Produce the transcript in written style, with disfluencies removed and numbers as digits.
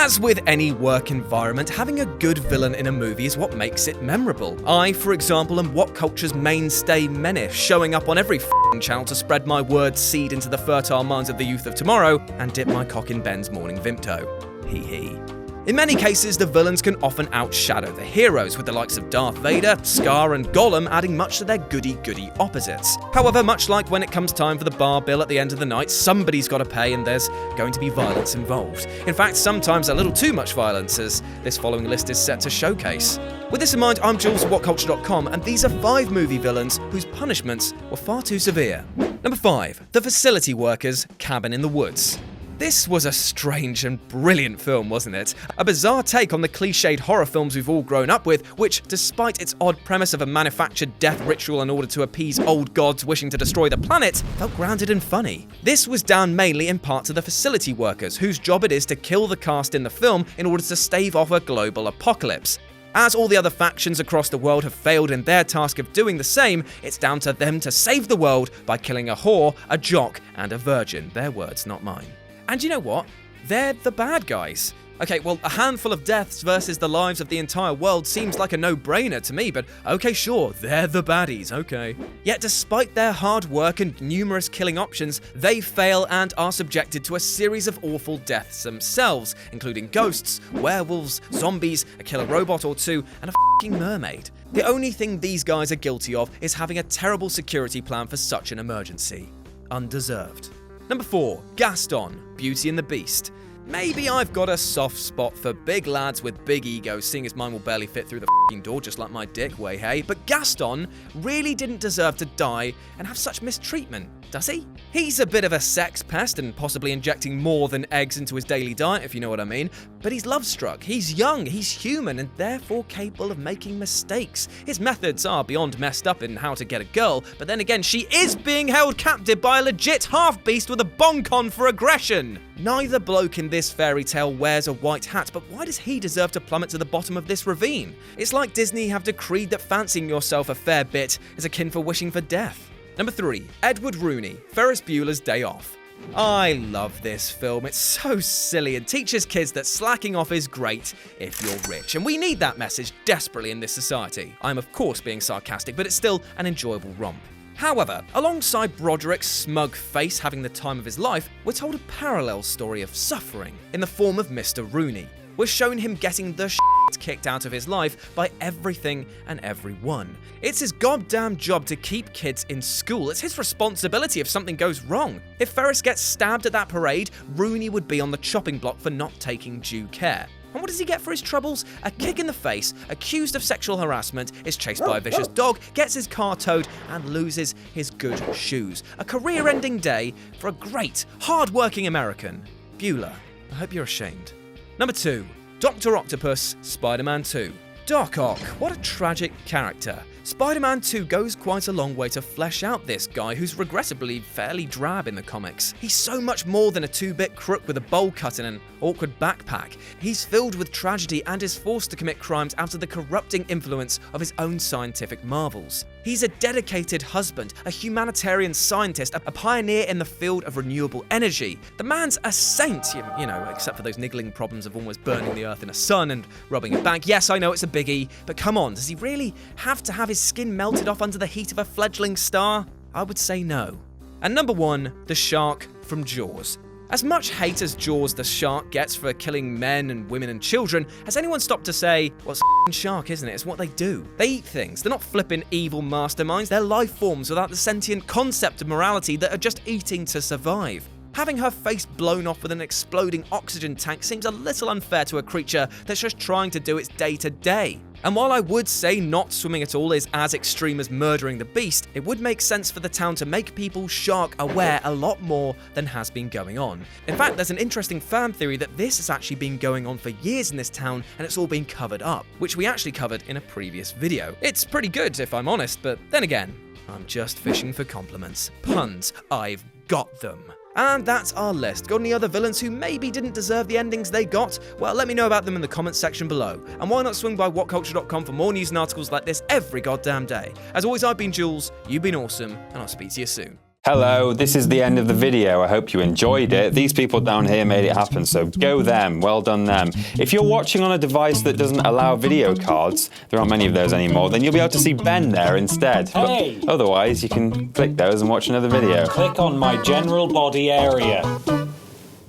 As with any work environment, having a good villain in a movie is what makes it memorable. I, for example, am Whatculture's mainstay menace, showing up on every f***ing channel to spread my word seed into the fertile minds of the youth of tomorrow and dip my cock in Ben's morning Vimto. Hee hee. In many cases, the villains can often outshadow the heroes, with the likes of Darth Vader, Scar, and Gollum adding much to their goody-goody opposites. However, much like when it comes time for the bar bill at the end of the night, somebody's got to pay and there's going to be violence involved. In fact, sometimes a little too much violence, as this following list is set to showcase. With this in mind, I'm Jules of Whatculture.com, and these are 5 movie villains whose punishments were far too severe. Number 5. The Facility Workers' Cabin in the Woods. This was a strange and brilliant film, wasn't it? A bizarre take on the cliched horror films we've all grown up with, which, despite its odd premise of a manufactured death ritual in order to appease old gods wishing to destroy the planet, felt grounded and funny. This was down mainly in part to the facility workers, whose job it is to kill the cast in the film in order to stave off a global apocalypse. As all the other factions across the world have failed in their task of doing the same, it's down to them to save the world by killing a whore, a jock, and a virgin. Their words, not mine. And you know what? They're the bad guys. Okay, well, a handful of deaths versus the lives of the entire world seems like a no-brainer to me, but okay, sure, they're the baddies, okay. Yet despite their hard work and numerous killing options, they fail and are subjected to a series of awful deaths themselves, including ghosts, werewolves, zombies, a killer robot or two, and a f***ing mermaid. The only thing these guys are guilty of is having a terrible security plan for such an emergency. Undeserved. Number 4. Gaston, Beauty and the Beast. Maybe I've got a soft spot for big lads with big egos, seeing as mine will barely fit through the f***ing door just like my dick, way hey. But Gaston really didn't deserve to die and have such mistreatment, does he? He's a bit of a sex pest and possibly injecting more than eggs into his daily diet, if you know what I mean. But he's love-struck, he's young, he's human, and therefore capable of making mistakes. His methods are beyond messed up in how to get a girl, but then again, she is being held captive by a legit half-beast with a bon-con for aggression. Neither bloke in this fairy tale wears a white hat, but why does he deserve to plummet to the bottom of this ravine? It's like Disney have decreed that fancying yourself a fair bit is akin for wishing for death. Number 3. Edward Rooney, Ferris Bueller's Day Off. I love this film. It's so silly and teaches kids that slacking off is great if you're rich. And we need that message desperately in this society. I'm of course being sarcastic, but it's still an enjoyable romp. However, alongside Broderick's smug face having the time of his life, we're told a parallel story of suffering in the form of Mr. Rooney. We're shown him getting the shit kicked out of his life by everything and everyone. It's his goddamn job to keep kids in school. It's his responsibility if something goes wrong. If Ferris gets stabbed at that parade, Rooney would be on the chopping block for not taking due care. And what does he get for his troubles? A kick in the face, accused of sexual harassment, is chased by a vicious dog, gets his car towed, and loses his good shoes. A career-ending day for a great, hard-working American. Bueller, I hope you're ashamed. Number 2. Dr. Octopus, Spider-Man 2. Doc Ock, what a tragic character. Spider-Man 2 goes quite a long way to flesh out this guy who's regrettably fairly drab in the comics. He's so much more than a 2-bit crook with a bowl cut and an awkward backpack. He's filled with tragedy and is forced to commit crimes out of the corrupting influence of his own scientific marvels. He's a dedicated husband, a humanitarian scientist, a pioneer in the field of renewable energy. The man's a saint, you know, except for those niggling problems of almost burning the earth in a sun and robbing a bank. Yes, I know it's a biggie, but come on, does he really have to have his skin melted off under the heat of a fledgling star? I would say no. And number 1, the shark from Jaws. As much hate as Jaws the shark gets for killing men and women and children, has anyone stopped to say, well, it's a shark, isn't it? It's what they do. They eat things. They're not flipping evil masterminds. They're life forms without the sentient concept of morality that are just eating to survive. Having her face blown off with an exploding oxygen tank seems a little unfair to a creature that's just trying to do its day-to-day. And while I would say not swimming at all is as extreme as murdering the beast, it would make sense for the town to make people shark aware a lot more than has been going on. In fact, there's an interesting fan theory that this has actually been going on for years in this town and it's all been covered up, which we actually covered in a previous video. It's pretty good if I'm honest, but then again, I'm just fishing for compliments. Puns, I've got them. And that's our list. Got any other villains who maybe didn't deserve the endings they got? Well, let me know about them in the comments section below. And why not swing by Whatculture.com for more news and articles like this every goddamn day. As always, I've been Jules, you've been awesome, and I'll speak to you soon. Hello, this is the end of the video. I hope you enjoyed it. These people down here made it happen, so go them. Well done them. If you're watching on a device that doesn't allow video cards, there aren't many of those anymore, then you'll be able to see Ben there instead. Hey! But otherwise, you can click those and watch another video. Click on my general body area.